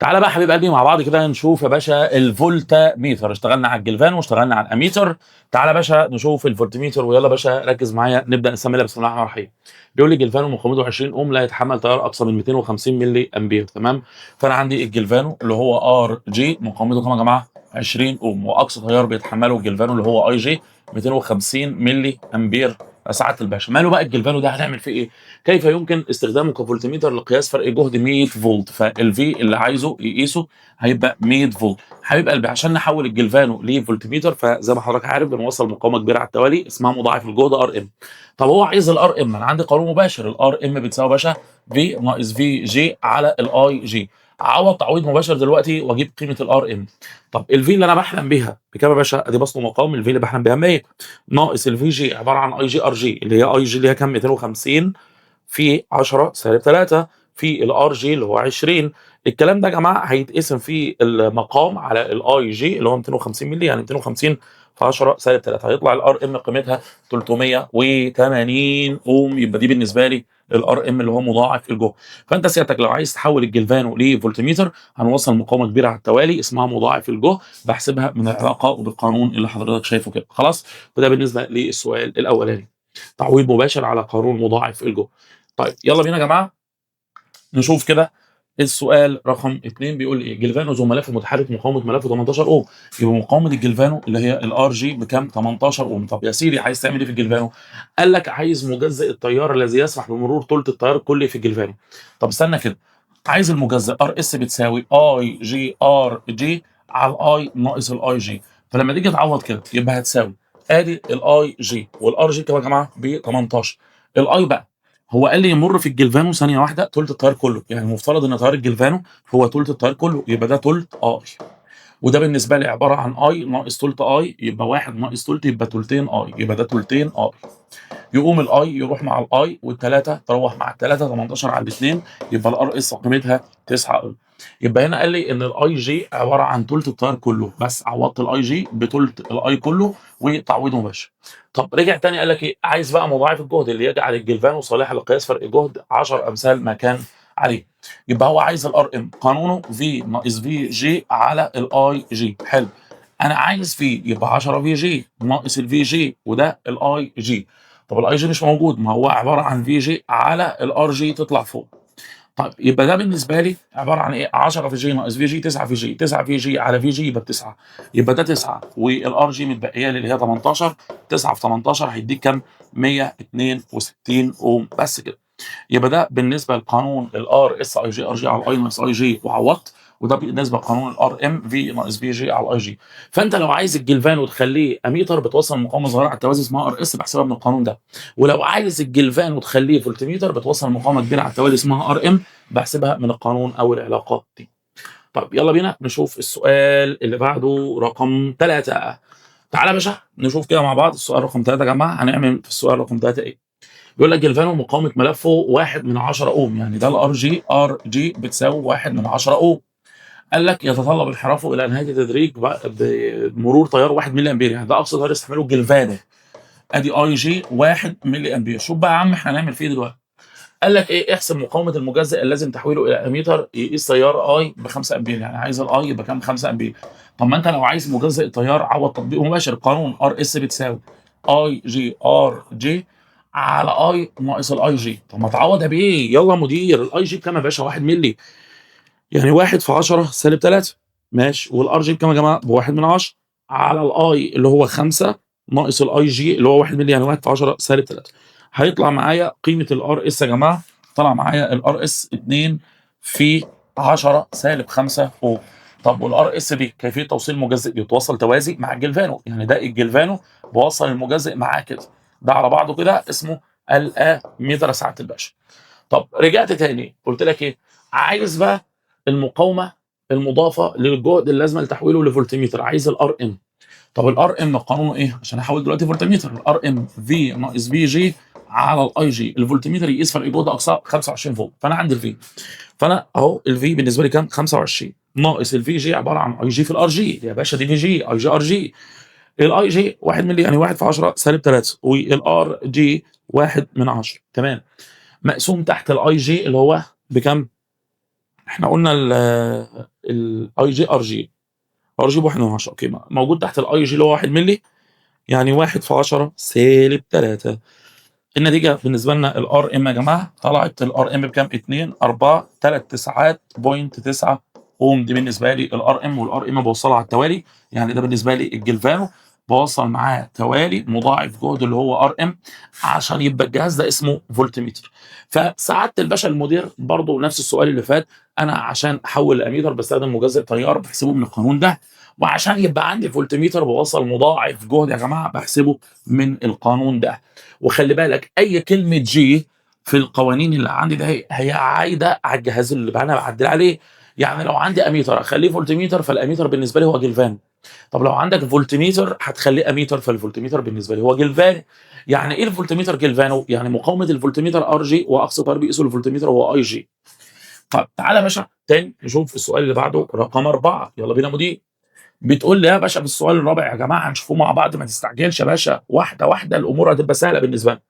تعالى بقى حبيب قلبي مع بعض كده نشوف يا باشا الفولتا ميتر. اشتغلنا على الجلفان واشتغلنا على الاميتر. تعالى يا باشا نشوف الفولتميتر، ويلا يا باشا ركز معايا نبدا نسميها بسم الله الرحمن الرحيم. بيقول لي جلفانو مقاومته 20 اوم لا يتحمل تيار اقصى من 250 ملي امبير. تمام. فانا عندي الجلفانو اللي هو ار جي مقاومته كام يا جماعه؟ 20 اوم، واقصى تيار بيتحمله الجلفانو اللي هو اي جي 250 ملي امبير. سعاده الباشا ماله بقى الجلفانو ده؟ هنعمل فيه ايه؟ كيف يمكن استخدامه كفولتميتر لقياس فرق جهد 100 فولت؟ فالفي اللي عايزه يقيسه هيبقى 100 فولت. حبيب قلبي عشان نحول الجلفانو لفولتميتر فزي ما حضرتك عارف بنوصل مقاومه كبيره على التوالي اسمها مضاعف الجهد ار ام. طب هو عايز الار ام، انا عندي قانون مباشر، الار ام بتساوي باشا في ناقص في جي على الاي جي. اعوض تعويض مباشر دلوقتي واجيب قيمه الار ام. طب الفي اللي انا بحلم بيها بكام يا باشا؟ ادي بسط مقاوم، الفي اللي بحلم بيها 100 ناقص الفي جي عباره عن اي جي ار جي اللي هي اي جي اللي هي كام؟ 250 في 10 سالب 3 في الار جي اللي هو 20. الكلام ده يا جماعه هيتقسم في المقام على الاي جي اللي هو 250 مللي، يعني 250 في 10 سالب 3 هيطلع الار ام قيمتها 380 اوم. يبقى دي بالنسبه لي الار ام اللي هو مضاعف الجهد. فانت سيادتك لو عايز تحول الجلفانو لفولتميتر هنوصل مقاومه كبيره على التوالي اسمها مضاعف الجهد، بحسبها من العلاقه وبالقانون اللي حضرتك شايفه كده. خلاص، وده بالنسبه للسؤال الاولاني، تعويض مباشر على قانون مضاعف الجهد. طيب يلا بينا يا جماعه نشوف كده السؤال رقم 2. بيقول ايه؟ جلفانو ذو ملف متحرك مقاومه ملفه 18 اوم. يبقى مقاومه الجلفانو اللي هي الار جي بكام؟ 18 اوم. طب يا سيدي عايز تعمل ايه في الجلفانو؟ قال لك عايز مجزئ التيار الذي يسمح بمرور ثلث التيار الكلي في الجلفانو. طب استنى كده، عايز المجزئ ار اس بتساوي اي جي ار جي على الاي ناقص الاي جي. فلما تيجي تعوض كده يبقى هتساوي ادي الاي جي والار جي كام يا جماعه؟ ب 18. الاي بقى هو قال لي يمر في الجلفانو ثانيه واحده ثلث التيار كله، يعني المفترض ان تيار الجلفانو هو ثلث التيار كله، يبقى ده ثلث اي. وده بالنسبه لي عباره عن اي ناقص ثلث اي، يبقى 1 ناقص ثلث يبقى ثلثين اي، يبقى ده ثلثين اي. يقوم الاي يروح مع الاي والثلاثه تروح مع الثلاثه، 18 على الاثنين يبقى الار اس قيمتها 9 اوم. يبقى هنا قال لي ان الاي جي عباره عن ثلث التيار كله، بس عوضت الاي جي بثلث الاي كله وتعويض مباشر. طب رجع تاني قال لك ايه؟ عايز بقى مضاعف الجهد اللي يجعل الجلفانو صالحا لقياس فرق جهد 10 امثال ما كان عليه. يبقى هو عايز الار ام، قانونه في ناقص في جي على الاي جي. حلو، انا عايز في يبقى 10 في جي ناقص الفي جي وده الاي جي. طب الاي جي مش موجود، ما هو عباره عن في جي على الار جي تطلع فوق. طيب يبقى ده بالنسبه لي عباره عن ايه؟ 10 في جي ناقص في جي 9 في جي، 9 في جي على في جي يبقى ب 9، يبقى ده 9 والار جي متبقيه لي اللي هي 18. 9 في 18 هيديك كام؟ 162 اوم. بس كده. يبقى ده بالنسبه لقانون الار اس اي جي ار جي على الاي ناقص اي جي وعوضت، وده بالنسبه لقانون الار ام في ناقص في جي على الاي جي. فانت لو عايز الجلفانو تخليه اميتر بتوصل مقاومه صغيره على التوازي اسمها ار اس بحسبها من القانون ده، ولو عايز الجلفانو تخليه فولتميتر بتوصل مقاومه كبيره على التوالي اسمها ار ام بحسبها من القانون او العلاقه دي. طب يلا بينا نشوف السؤال اللي بعده رقم 3. تعالى يا باشا نشوف كده مع بعض السؤال رقم 3 يا جماعه. هنعمل في السؤال رقم 3 ايه؟ بيقول لك جلفانو مقاومه ملفه 1 من 10 اوم، يعني ده الار جي بتساوي 1 من 10 اوم. قال لك يتطلب انحرافه الى نهايه التدريج بمرور تيار 1 ملي امبير، يعني ده اقصى تيار يستحمله الجلفانو. ادي اي جي 1 ملي امبير. شوف بقى يا عم احنا هنعمل فيه دلوقتي. قال لك ايه؟ احسب مقاومه المجزئ اللازم تحويله الى اميتر يقيس تيار اي ب 5 امبير، يعني عايز الاي يبقى كام؟ 5 امبير. طب ما انت لو عايز مجزئ التيار عوض تطبيق مباشر، قانون ار اس بتساوي اي جي ار جي على اي ناقص الاي جي. طب ما تعوضها بايه؟ يلا يا مدير، الاي جي بكام يا باشا؟ 1 ملي، يعني 1 في 10 سالب 3. ماشي، والار جي بكام يا جماعه؟ بواحد من 10 على الاي اللي هو 5 ناقص الاي جي اللي هو 1 ملي، يعني 1 في 10 سالب 3. هيطلع معايا قيمه الار اس يا جماعه، طلع معايا الار اس 2 في 10 سالب 5 اوم. طب والار اس دي كيفيه توصيل المجزئ بيتوصل توازي مع الجلفانو، يعني ده الجلفانو بوصل المجزئ معاه كده، ده على بعضه كده اسمه الاميتر ساعه الباشا. طب رجعت تاني قلت لك ايه؟ عايز بقى المقاومه المضافه للجهد اللازمه لتحويله لفولتميتر، عايز الار ام. طب الار ام قانونه ايه عشان احول دلوقتي فولتميتر؟ الار ام في ناقص في جي على الاي جي. الفولتميتر يقيس فرق جهد اقصى 25 فولت، فانا عندي الفي، فانا اهو الفي بالنسبه لي كام؟ 25 ناقص الفي جي عباره عن اي جي في الار جي، يا باشا دي في جي اي جي ار جي. الاي جي 1 ملي يعني 1 في 10 سالب 3، والار جي 1 من 10. تمام، مقسوم تحت الاي جي اللي هو بكام؟ احنا قلنا الاي جي ار جي، ار جي ب1 من 10 قيمه موجود تحت الاي جي اللي هو 1 مللي، يعني 1 في 10 سالب 3. النتيجه بالنسبه لنا الار ام يا جماعه طلعت الار ام بكام؟ 2 4 3 9 بوينت 9 اوم. دي بالنسبه لي الار ام، والار ام بوصلها على التوالي، يعني ده بالنسبه لي الجلفانو بوصل معاه توالي مضاعف جهد اللي هو ار ام عشان يبقى الجهاز ده اسمه فولتميتر. فسعاده الباشا المدير برضه نفس السؤال اللي فات، انا عشان احول لاميتر بستخدم مجزء تيار بحسبه من القانون ده، وعشان يبقى عندي فولتميتر بوصل مضاعف جهد يا جماعه بحسبه من القانون ده. وخلي بالك اي كلمه جي في القوانين اللي عندي ده هي عايده على الجهاز اللي انا بعدل عليه. يعني لو عندي اميتر اخليه فولتميتر، فالاميتر بالنسبه لي هو جلفان. طب لو عندك فولتميتر هتخليه اميتر، فالفولتميتر بالنسبه لي هو جلفان. يعني ايه الفولتميتر جلفانو؟ يعني مقاومه الفولتميتر ار جي واقصى تيار بيقيسه الفولتميتر هو اي جي. طب تعالى يا باشا تاني نشوف السؤال اللي بعده رقم 4. يلا بينا مدير. بتقول لي يا باشا في السؤال الرابع يا جماعه هنشوفه مع بعض، ما تستعجلش يا باشا، واحده واحده الامور هتبقى سهله بالنسبه لنا.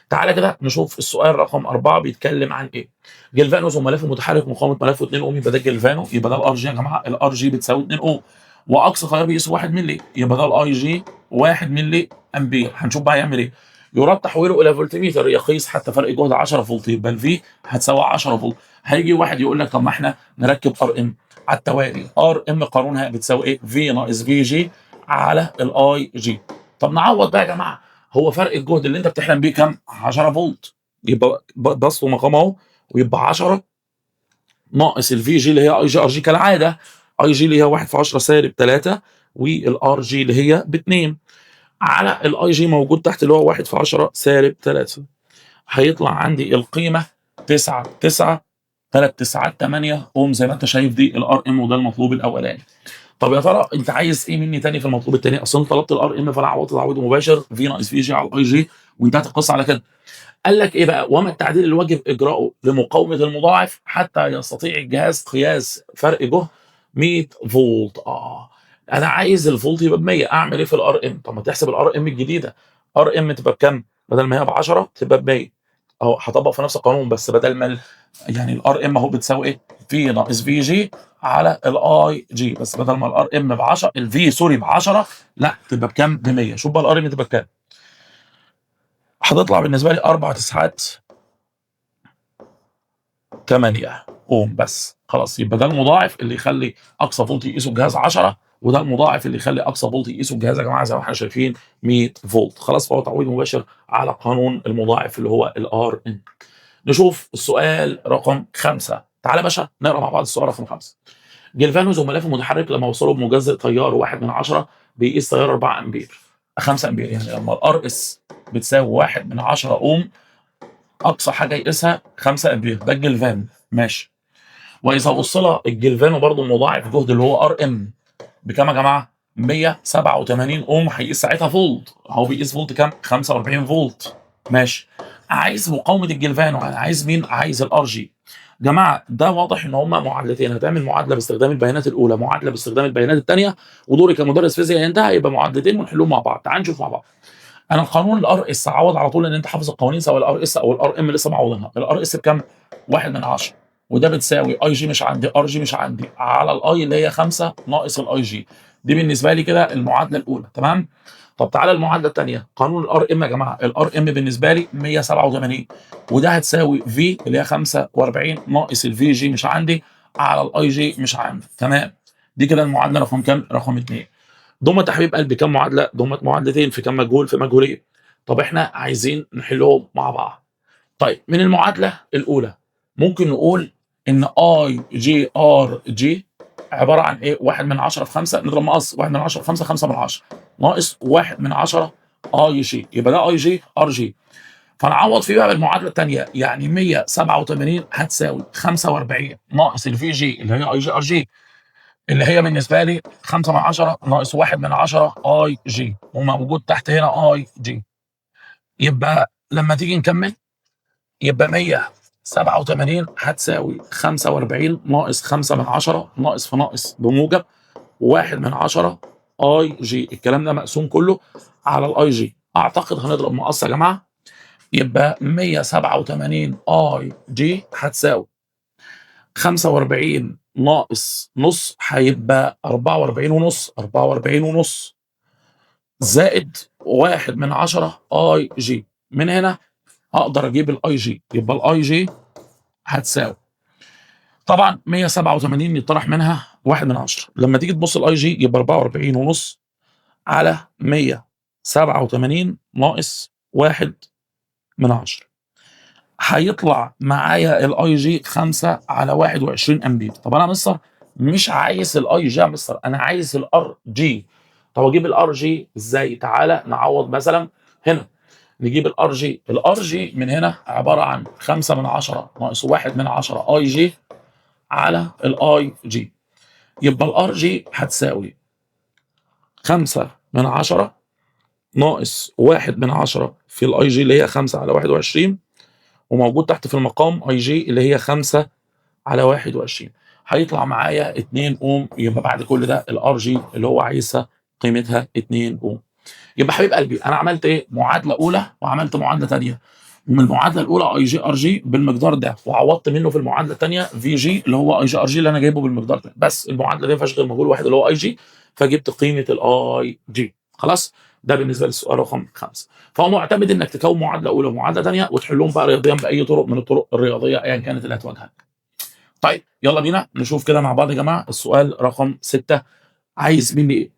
تعالى كده نشوف السؤال رقم 4 بيتكلم عن ايه. جلفانو ثم ملف متحرك مقاومه ملفه 2 اوم، يبقى ده الجلفانو، يبقى ده الار جي يا جماعه، الار جي بتساوي 2 اوم، واقصى تيار بيقيسه 1 مللي، يبقى ده الاي جي 1 مللي امبير. هنشوف بقى هيعمل ايه. يراد تحويله الى فولتميتر يقيس حتى فرق جهد 10 فولت، يبقى الفي هتساوي 10 فولت. هيجي واحد يقول لك طب ما احنا نركب ار ام على التوالي، ار ام قانونها بتساوي ايه؟ في ناقص في جي على الاي جي. طب نعوض بقى يا جماعه، هو فرق الجهد اللي انت بتحلم بيه كام؟ 10 فولت، يبقى بسط ومقام اهو، ويبقى 10 ناقص الفي جي اللي هي اي جي ار جي كالعاده، اي جي اللي هي 1 في 10 سالب 3، والار جي اللي هي ب 2 على الاي جي موجود تحت اللي هو 1 في 10 سالب 3. هيطلع عندي القيمه 9 9 3 9 8 اوم زي ما انت شايف، دي الار ام، وده المطلوب الاولاني. طب يا ترى انت عايز ايه مني تاني في المطلوب التاني؟ اصلا طلبت الار ام فانا عوضت تعويض مباشر في ناقص في جي على الاي جي وانتهت القصه على كده. قال لك ايه بقى؟ وما التعديل الواجب اجراؤه لمقاومه المضاعف حتى يستطيع الجهاز قياس فرق جهد 100 فولت. انا عايز الفولت يبقى ب 100، اعمل ايه في الار ام؟ طب ما تحسب الار ام الجديده، ار ام تبقى بكام؟ بدل ما هي ب 10 تبقى ب 100 اهو، هطبق في نفس القانون بس بدل ما يعني الار ام اهو بتساوي ايه؟ في ناقص في جي على الاي جي، بس بدل ما الار ام ب 10 الفي سوري ب 10 لا تبقى بكام؟ ب 100. شوف بقى الار ام تبقى بكام؟ هتطلع بالنسبه لي 4 تسعات 8 اوم بس. خلاص يبقى ده المضاعف اللي يخلي اقصى فولت يقيسه الجهاز 10، وده المضاعف اللي يخلي اقصى فولت يقيسه الجهاز يا جماعه زي ما احنا شايفين 100 فولت. خلاص فهو تعويض مباشر على قانون المضاعف اللي هو الار ان. نشوف السؤال رقم 5. تعالى يا باشا نقرا مع بعض السؤال رقم 5. جلفانوس وملف متحرك لما وصلوا بمجزء تيار 1 من 10 بيقيس تيار 4 امبير 5 امبير، يعني لما الار اس بتساوي 1 من 10 اوم اقصى حاجه يقيسها 5 امبير، ده الجلفان ماشي. واذا وصل الجلفانو برضه مضاعف جهد اللي هو ار ام بكام يا جماعه؟ 187 اوم، هيقيس ساعتها فولت، هو بيقيس فولت كام؟ 45 فولت ماشي. عايز مقاومه الجلفانو، انا عايز مين؟ عايز الار جي. جماعه ده واضح ان هما معادلتين، هتعمل معادله باستخدام البيانات الاولى، معادله باستخدام البيانات الثانيه، ودوري كمدرس فيزياء ينتهي يبقى معادلتين ونحلهم مع بعض. تعال نشوف مع بعض. انا القانون الار اس عوض على طول ان انت حافظ القوانين سواء الار اس او الار ام لسه معوضينها. الار اس بكام؟ 1 من 10، وده بتساوي اي جي مش عندي ار جي مش عندي على الاي اللي هي 5 ناقص الاي جي. دي بالنسبه لي كده المعادله الاولى تمام. طب تعالى المعادله الثانيه، قانون الار ام يا جماعه، الار ام بالنسبه لي 187، وده هتساوي في اللي هي 45 ناقص الفي جي مش عندي على الاي جي مش عندي تمام. دي كده المعادله رقم كام؟ رقم 2. ضمت يا حبيب قلبي كام معادله؟ ضمت معادلتين في كام مجهول؟ في مجهولين. طب احنا عايزين نحلهم مع بعض. طيب من المعادله الاولى ممكن نقول ان اي جي ار جي عباره عن ايه؟ 1 من 10 في 5 نضرب مقص 1 من 10 في 5 5 من 10 ناقص 1 من 10 اي جي، يبقى ده اي جي ار جي. فنعوض فيه بقى بالمعادله الثانيه، يعني 187 هتساوي 45 ناقص الفي جي اللي هي اي جي ار جي اللي هي بالنسبه لي 5 من 10 ناقص 1 من 10 اي جي، وموجود تحت هنا اي جي. يبقى لما تيجي نكمل يبقى 187 هتساوي 45 ناقص 5 من 10 ناقص في ناقص بموجب 1 من 10 اي جي. الكلام ده مقسوم كله على الاي جي، اعتقد هنضرب مقص يا جماعه، يبقى 187 اي جي هتساوي 45 ناقص نص هيبقى 44 ونص، 44 ونص زائد 1 من 10 اي جي. من هنا اقدر اجيب الاي جي، يبقى الاي جي هتساوي طبعا 187 يطرح منها 1 من 10. لما تيجي تبص الاي جي يبقى 44 ونص على 187 ناقص 1 من 10، هيطلع معايا الاي جي 5 على 21 امبير. طب انا يا مستر مش عايز الاي جي يا مستر، انا عايز الار جي. طب اجيب الار جي ازاي؟ تعالى نعوض مثلا هنا، نجيب الار جي. الار جي من هنا عباره عن 5 من 10 ناقص 1 من 10 اي جي على الاي جي. يبقى الار جي هتساوي 5 من 10 ناقص 1 من 10 في الاي جي اللي هي 5 على 21، وموجود تحت في المقام اي جي اللي هي 5 على 21. هيطلع معايا 2 اوم. يبقى بعد كل ده الار جي اللي هو عايزها قيمتها 2 اوم. يبقى حبيب قلبي انا عملت ايه؟ معادله اولى وعملت معادله ثانيه. ومن المعادله الاولى اي جي ار جي بالمقدار ده، وعوضت منه في المعادله الثانيه في جي اللي هو اي جي ار جي اللي انا جايبه بالمقدار ده. بس المعادله دي ما فيهاش غير مجهول واحد اللي هو اي جي، فجبت قيمه الاي جي. خلاص، ده بالنسبه للسؤال رقم 5. فهو معتمد انك تكون معادله اولى ومعادله ثانيه وتحلهم بقى رياضيا باي طرق من الطرق الرياضيه ايا كانت اللي هتواجهك. طيب يلا بينا نشوف كده مع بعض يا جماعه. السؤال رقم 6 عايز مني ايه؟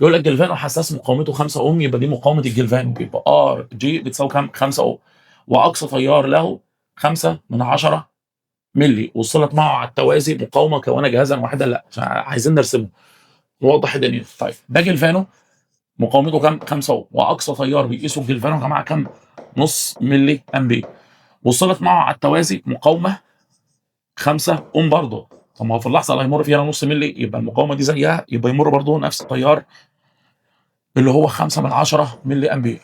يقول لك جلفانو حساس مقاومته 5 اوم، يبقى دي مقاومه الجلفانو، يبقى ار جي بتساوي كام؟ 5 اوم. واقصى تيار له 5 من 10 مللي، وصلت معه على التوازي مقاومه كونه جهازا واحدا. لا عايزين نرسمه نوضح الدنيا. طيب ده جلفانو مقاومته كام؟ 5 اوم، واقصى تيار بيقيسه الجلفانو يا جماعه كام؟ نص ملي امبير. وصلت معه على التوازي مقاومه 5 اوم برضه. طب ما هو في اللحظه اللي هيمر فيها نص ملي يبقى المقاومه دي زيها، يبقى يمر برضه نفس التيار اللي هو 5 من 10 ملي امبير.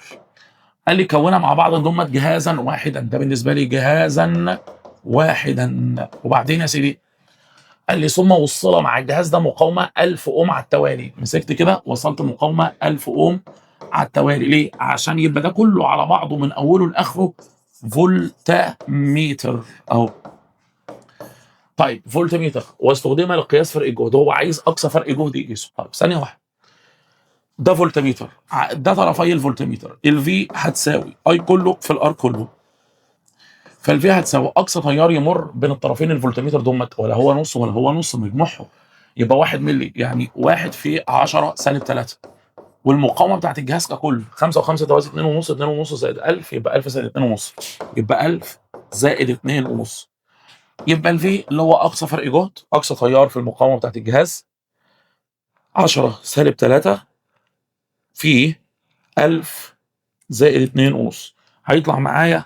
قال لي كونها مع بعض ضمت جهازا واحدا. ده بالنسبه لي جهازا واحدا. وبعدين يا سيدي قال لي ثم وصل مع الجهاز ده مقاومه 1000 اوم على التوالي. مسكت كده وصلت مقاومه 1000 اوم على التوالي. ليه؟ عشان يبقى ده كله على بعضه من اوله لاخره فولتميتر اهو. طيب فولتميتر واستخدم لقياس فرق الجهد. هو عايز اقصى فرق جهد يقيسه. طيب ثانيه واحده، ده فولتميتر، ده طرفي الفولتميتر. الفي هتساوي اي كله في الار كله، فالفي هتساوي اقصى تيار يمر بين الطرفين الفولتميتر دول، ولا هو نص ولا هو نص مجموعهم، يبقى 1 مللي، يعني 1 في 10 سالب 3. والمقاومه بتاعت الجهاز ككل 5 و5 توازي 2 ونص، 2 ونص زائد 1000 يبقى 1000 زائد 2 ونص، يبقى 1000 زائد 2 ونص. يبقى الفي اللي هو اقصى فرق جهد، اقصى تيار في المقاومه بتاعت الجهاز 10 سالب 3 في 1000 زائد 2 ونص، هيطلع معايا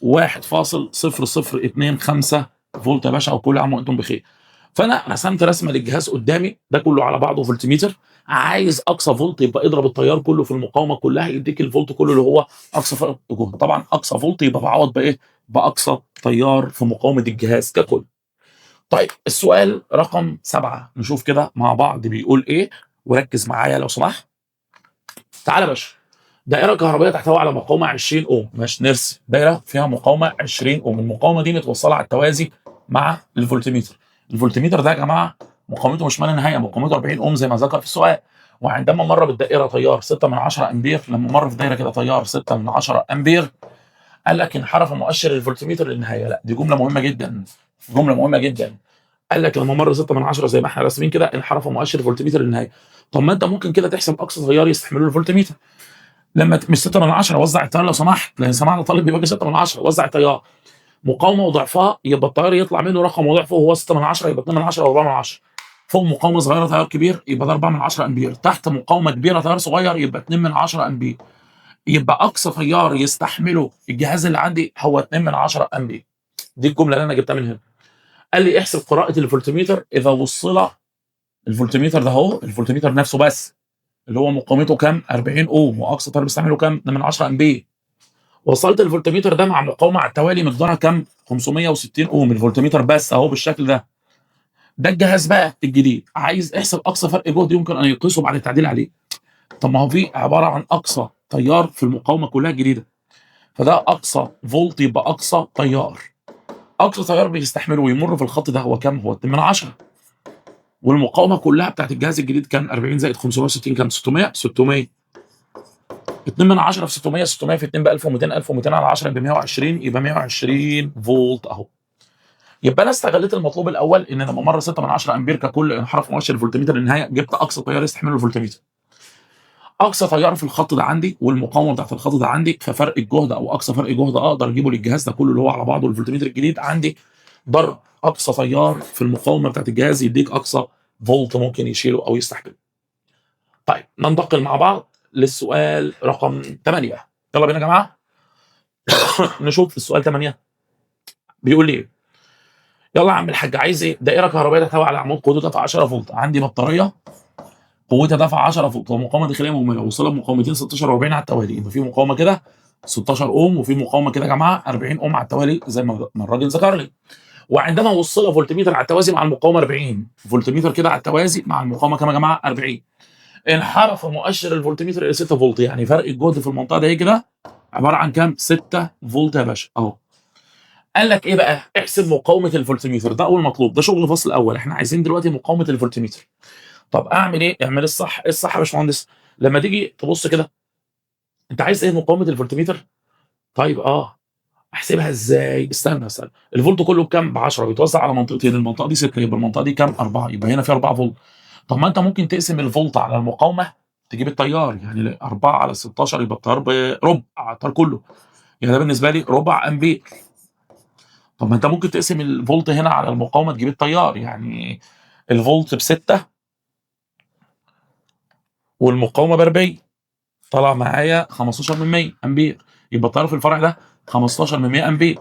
1.0025 فولت يا باشا. وكل عام وانتم بخير. فانا رسمت رسمه للجهاز قدامي ده كله على بعضه فولتميتر. عايز اقصى فولت، يبقى اضرب التيار كله في المقاومه كلها يديك الفولت كله اللي هو اقصى فرق جهد. طبعا اقصى فولت يبقى بعوض بايه؟ باقصى تيار في مقاومه الجهاز ككل. طيب السؤال رقم 7 نشوف كده مع بعض بيقول ايه، وركز معايا لو سمحت. تعالى يا باشا، دائره كهربائيه تحتوي على مقاومه 20 اوم. ماشي، نرسم دايره فيها مقاومه 20 اوم. المقاومه دي متوصله على التوازي مع الفولتميتر. الفولتميتر ده يا جماعه مقاومته مش ما لا نهايه، مقاومته 40 اوم زي ما ذكر في السؤال. وعندما مر بالدائره تيار 6 من 10 امبير، لما مر في دايره كده تيار 6 من 10 امبير، قال لك انحرف مؤشر الفولتميتر للنهايه. لا دي جمله مهمه جدا، جمله مهمه جدا. قال لك لما مر 6 من 10 زي ما احنا راسمين كده انحرف مؤشر الفولتميتر للنهايه. طب ما انت ممكن كده تحسب اقصى تيار يستحمله الفولتميتر. لما مش 6 من 10 وزع التيار لو سمحت، لان سمعنا طالب بيواجه 6 من 10 وزع التيار. مقاومه وضعفها يبقى التيار يطلع منه رقم وضعفه هو 6 من 10 يبقى 2 من 10 و4 من 10. فوق مقاومه صغيره تيار كبير يبقى ده 4 من 10 امبير. تحت مقاومه كبيره تيار صغير يبقى 2 من 10 امبير. يبقى اقصى تيار يستحمله الجهاز اللي عندي هو 2 من 10 امبير. دي الجمله اللي انا جبتها من هنا. قال لي احسب قراءه الفولتميتر اذا وصل الفولتميتر ده اهو، الفولتميتر نفسه بس اللي هو مقاومته كام؟ 40 اوم، واقصى تيار بيستحمله كام؟ 2 من 10 امبير. وصلت الفولتميتر ده مع مقاومه على التوالي مقدارها كام؟ 560 اوم. الفولتميتر بس اهو بالشكل ده. ده الجهاز بقى الجديد. عايز احسب اقصى فرق جهد يمكن ان يقيسه بعد التعديل عليه. طب ما هو في عباره عن اقصى تيار في المقاومه كلها الجديده، فده اقصى فولت يبقى اقصى تيار. اقصى تيار بيستحمله ويمر في الخط ده هو كام؟ هو 2 من 10. والمقاومه كلها بتاعت الجهاز الجديد كام؟ 40 زائد 560 كام؟ 600. 600. 2 من 10 في 600. 600 في 2 ب 1200. 1200 على 10 يبقى 120. يبقى 120 فولت اهو. يبقى انا استغليت المطلوب الاول ان لما مر 6 من 10 امبير ككل انحراف مؤشر الفولتميتر للنهايه، جبت اقصى تيار يستحمله الفولتميتر. اقصى تيار في الخط ده عندي والمقاومه بتاعت الخط ده عندي، ففرق الجهد او اقصى فرق جهد اقدر اجيبه للجهاز ده كله اللي هو على بعضه الفولتميتر الجديد عندي، ضرب اقصى تيار في المقاومه بتاعت الجهاز يديك اقصى فولت ممكن يشيله او يستحمله. طيب ننتقل مع بعض للسؤال رقم 8. يلا بينا يا جماعه. نشوف السؤال 8 بيقول لي ايه. يلا يا عم الحاج، عايز ايه؟ دائره كهربائيه تحتوي على عمود قوته دفع 10 فولت، عندي بطاريه قوتها دفع 10 فولت ومقاومه داخليه مجمله وصلها بمقاومتين 16 و40 على التوالي. يبقى في مقاومه كده 16 اوم وفي مقاومه كده يا جماعه 40 اوم على التوالي زي ما الراجل ذكر لي. وعندما وصلها فولتميتر على التوازي مع المقاومه 40 فولتميتر كده على التوازي مع المقاومه كام يا جماعه؟ 40. انحرف مؤشر الفولتميتر الى 6 فولت، يعني فرق الجهد في المنطقه دي كده عباره عن كام؟ 6 فولت يا باشا اهو. قال لك ايه بقى؟ احسب مقاومه الفولتميتر، ده اول مطلوب، ده شغل الفصل الاول. احنا عايزين دلوقتي مقاومه الفولتميتر. طب اعمل ايه؟ اعمل الصح. ايه الصح يا باشمهندس؟ لما تيجي تبص كده، انت عايز ايه؟ مقاومه الفولتميتر. طيب احسبها ازاي؟ استنى. الفولت كله بكام؟ ب 10 بيتوزع على منطقتين، المنطقه دي 6 يبقى المنطقه دي كام؟ 4 يبقى هنا في 4 فولت. طب ما انت ممكن تقسم الفولت على المقاومه تجيب التيار، يعني 4 على 16 يبقى التيار بربع التيار كله، يعني ده بالنسبه لي ربع امبير. طب ما انت ممكن تقسم الفولت هنا على المقاومه تجيب التيار، يعني الفولت ب 6 والمقاومه ب 40 طلع معايا 15 من 100 امبير، يبقى التيار في الفرع ده 15 من 100 امبير.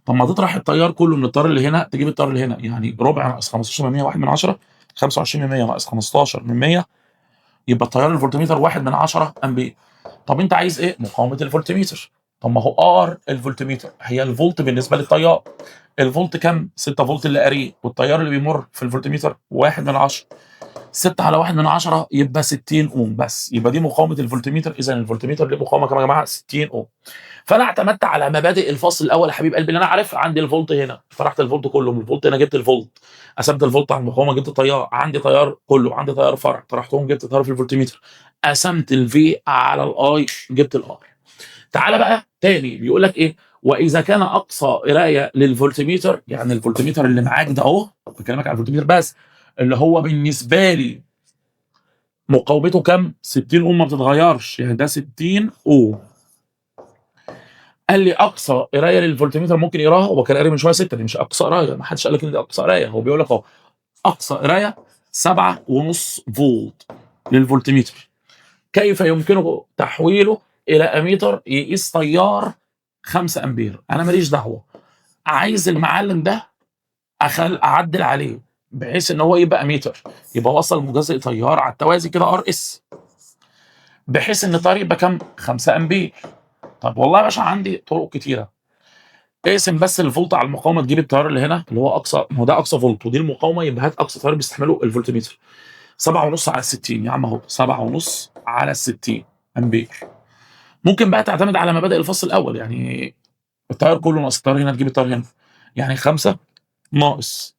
طب ما تطرح التيار كله من التيار اللي هنا تجيب التيار اللي هنا، يعني ربع ناقص 15 من 100 1 من 10. 25 من 100 ناقص 15 من 100 يبقى التيار الفولتميتر 1 من 10 امبير. طب انت عايز ايه؟ مقاومه الفولتميتر. طب ما هو ار الفولتميتر هي الفولت بالنسبه للتيار. الفولت كام؟ 6 فولت اللي قاريه، والتيار اللي بيمر في الفولتميتر 1 من 10. 6 على 1 من 10 يبقى 60 اوم بس، يبقى دي مقاومه الفولتميتر. اذا الفولتميتر ليه مقاومه كام يا جماعه؟ 60 اوم. فانا اعتمدت على مبادئ الفصل الاول يا حبيب قلبي اللي انا عارفها. عندي الفولت هنا طرحت الفولت كله من الفولت هنا جبت الفولت، قسمت الفولت على المقاومه جبت التيار، عندي تيار كله عندي تيار فرع طرحتهم جبت تيار في الفولتميتر، قسمت الفي على الاي جبت الار. تعالى بقى تاني بيقول لك ايه؟ واذا كان اقصى قرايه للفولتميتر، يعني الفولتميتر اللي معاك ده اهو، بكلمك على الفولتميتر بس، اللي هو بالنسبه لي مقاومته كام؟ 60 اوم ما بتتغيرش، يعني ده 60 اوم. قال لي اقصى قرايه للفولتميتر ممكن يقراها، هو كان قاري من شويه 6، دي مش اقصى قرايه، ما حدش قال لك ان دي اقصى قرايه، هو بيقول لك اهو اقصى قرايه 7.5 فولت للفولتميتر. كيف يمكنه تحويله الى اميتر يقيس تيار 5 امبير؟ انا ماليش دعوه، عايز المعلم ده اعدل عليه بحيث ان هو يبقى اميتر، يبقى وصل مجزء تيار على التوازي كده ار اس، بحيث ان التيار يبقى كام؟ 5 امبير. طب والله يا باشا عندي طرق كتيره، اقسم بس الفولت على المقاومه تجيب التيار اللي هنا اللي هو اقصى، ما هو ده اقصى فولت ودي المقاومه، يبقى هات اقصى تيار بيستحمله الفولتميتر. 7.5 على 60 يا عم اهو، 7.5 على 60 امبير. ممكن بقى تعتمد على مبادئ الفصل الاول، يعني التيار كله ناقص التيار هنا تجيب التيار هنا، يعني 5 ناقص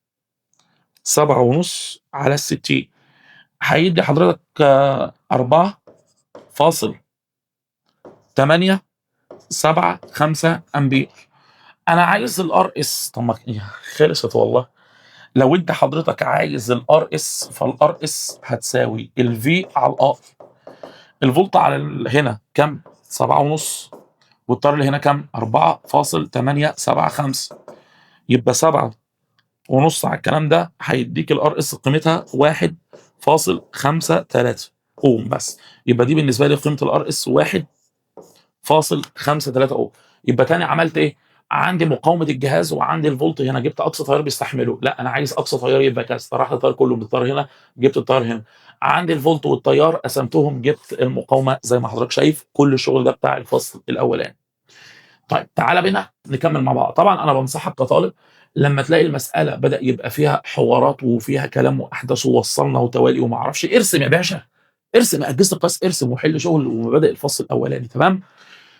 7.5 على 60 هيدي حضرتك 4.875 امبير. انا عايز الار اس. طب ما خلصت والله. لو انت حضرتك عايز الار اس فالار اس هتساوي الفي على الار. الفولت على هنا كام؟ 7.5 والتيار اللي هنا كام؟ 4.875 يبقى 7.5 على الكلام ده هيديك الار اس قيمتها 1.53 اوم بس، يبقى دي بالنسبه لي قيمه الار اس 1.53 اوم. يبقى تاني عملت ايه؟ عندي مقاومه الجهاز وعندي الفولت هنا، جبت اقصى تيار بيستحمله، لا انا عايز اقصى تيار يبقى كذا، طرحت التيار كله من التيار هنا جبت التيار هنا، عندي الفولت والتيار قسمتهم جبت المقاومه زي ما حضرتك شايف. كل الشغل ده بتاع الفصل الاولاني. طيب تعالى بينا نكمل مع بعض. طبعا انا بنصحك كطالب لما تلاقي المساله بدا يبقى فيها حوارات وفيها كلام واحداث ووصلنا وتوالي وما اعرفش، ارسم يا باشا، ارسم اجهزه القياس، ارسم وحل شغل ومبادئ الفصل الاولاني، تمام؟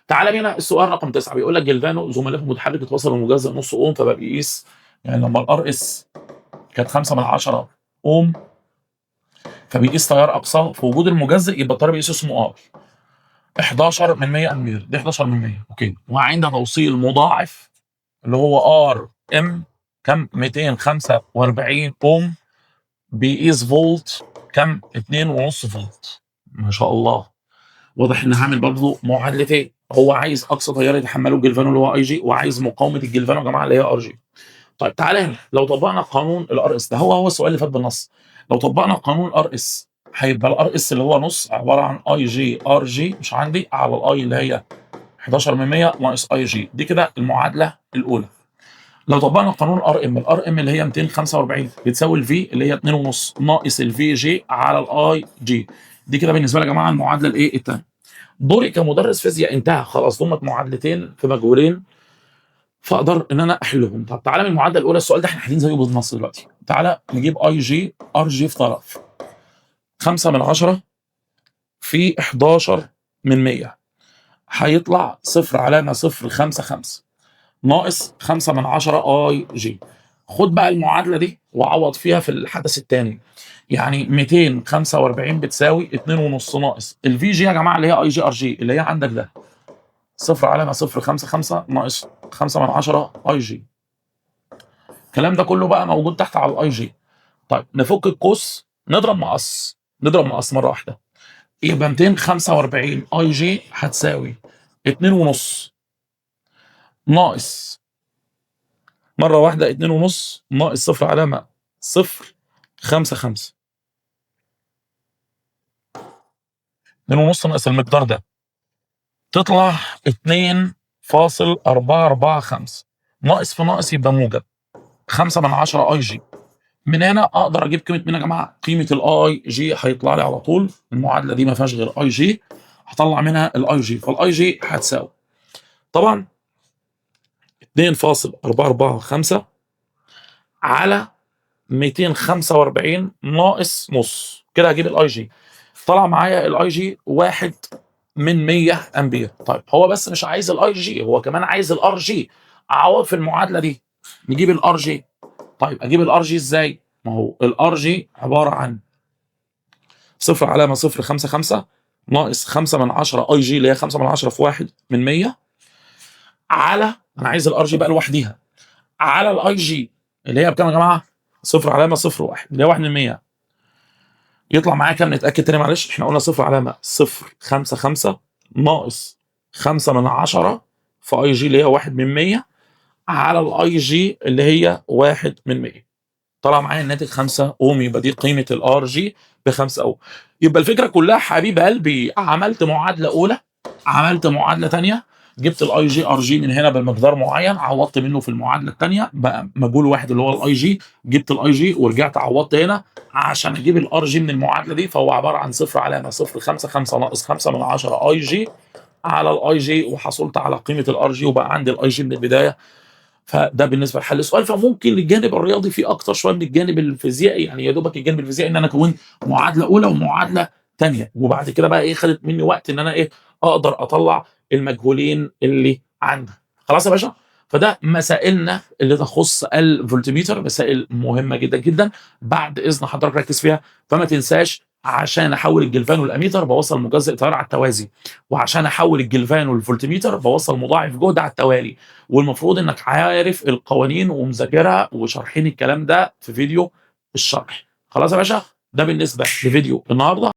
تعالى هنا السؤال رقم 9 بيقول لك جلفانو زملائه متحرك اتوصل لمجزأ نص اوم، فبقى بيقيس يعني لما الار اس كانت 5 من 10 اوم فبيقيس تيار اقصى في وجود المجزئ، يبقى التيار بيقيس اسمه ار 11 من 100 امبير، دي 11 من 100 اوكي. وعند توصيل مضاعف اللي هو ار ام كم 245 اوم بيقيس فولت كم 2.5 فولت. ما شاء الله، واضح ان هعمل برضه معادلتين، هو عايز اقصى تيار يتحمله الجلفانو اللي هو اي جي، وعايز مقاومه الجلفانو يا جماعه اللي هي ار جي. طيب تعالى هنا لو طبقنا قانون الار اس، ده هو السؤال اللي فات بالنص. لو طبقنا قانون الار اس هيبقى الار اس اللي هو نص عباره عن اي جي ار جي مش عندي على الاي اللي هي 11 من 100 ناقص اي جي، دي كده المعادله الاولى. لو طبقنا قانون الار ام اللي هي 245 بتساوي الفي اللي هي 2.5 ناقص الفي جي على الاي جي، دي كده بالنسبه لي يا جماعه المعادله الايه الثانيه. دوري كمدرس فيزياء انتهى خلاص، ضمت معادلتين في مجهولين فاقدر ان انا احلهم. طب تعالى من المعادله الاولى، السؤال ده احنا حالين زيه بالنص دلوقتي. تعالى نجيب اي جي ار جي في طرف 5 من 10 في 11 من 100 هيطلع 0.055 ناقص 5 من 10 اي جي. خد بقى المعادله دي وعوض فيها في الحدث الثاني، يعني 245 بتساوي 2.5 ناقص الفي جي يا جماعه اللي هي اي جي ار جي اللي هي عندك ده 0.055 ناقص 5 من 10 اي جي. الكلام ده كله بقى موجود تحت على الاي جي. طيب نفك القوس نضرب مقص، نضرب مقص مره واحده، يبقى 245 اي جي هتساوي 2.5 ناقص مره واحده 2.5 ناقص 0.055 2.5 ناقص المقدار ده تطلع 2.445 ناقص في ناقص يبقى موجب 5 من 10 اي جي. من هنا اقدر اجيب قيمه مين يا جماعه؟ قيمه الاي جي هيطلع لي على طول، المعادله دي ما فيهاش غير اي جي، هطلع منها الاي جي، فالاي جي هتساوي طبعا 2.445 على 245 ناقص نص، كده هجيب الاي جي. طلع معايا الاي جي 1 من 100 امبير. طيب هو بس مش عايز الاي جي، هو كمان عايز الار جي. اعوض في المعادله دي نجيب الار جي. طيب اجيب الار جي ازاي؟ ما هو الار جي عباره عن 0.055 ناقص 5 من 10 اي جي اللي هي 5 من 10 في 1 من 100 على، انا عايز الار جي بقى لوحديها، على الاي جي اللي هي بكام يا جماعه؟ 0.01 اللي هي 1 من 100. يطلع معايا كام؟ نتاكد تاني معلش، احنا قلنا 0.055 ناقص 5 من 10 في اي جي اللي هي 1 من 100 على الاي جي اللي هي 1 من 100. طلع معايا الناتج 5 اوم، يبقى دي قيمه الار جي ب 5 اوم. يبقى الفكره كلها حبيب قلبي، عملت معادله اولى، عملت معادله ثانيه، جبت الاي جي ار جي من هنا بمقدار معين، عوضت منه في المعادله الثانيه بقى مجهول واحد اللي هو الاي جي، جبت الاي جي ورجعت عوضت هنا عشان اجيب الار جي من المعادله دي، فهو عباره عن 0.055 ناقص 5 من 10 اي جي على الاي جي، وحصلت على قيمه الار جي وبقى عندي الاي جي من البدايه. فده بالنسبه لحل السؤال. فممكن الجانب الرياضي فيه اكتر شويه من الجانب الفيزيائي، يعني يا دوبك الجانب الفيزيائي ان انا كونت معادله اولى ومعادله ثانيه، وبعد كده بقى ايه خدت مني وقت ان انا ايه اقدر اطلع المجهولين اللي عندي. خلاص يا باشا، فده مسائلنا اللي تخص الفولتميتر، مسائل مهمه جدا جدا، بعد اذن حضرتك ركز فيها. فما تنساش عشان احول الجلفانو للاميتر بوصل مجزئ تيار على التوازي، وعشان احول الجلفانو للفولتميتر بوصل مضاعف جهد على التوالي. والمفروض انك عارف القوانين ومذاكرها وشارحين الكلام ده في فيديو الشرح. خلاص يا باشا، ده بالنسبه لفيديو النهارده.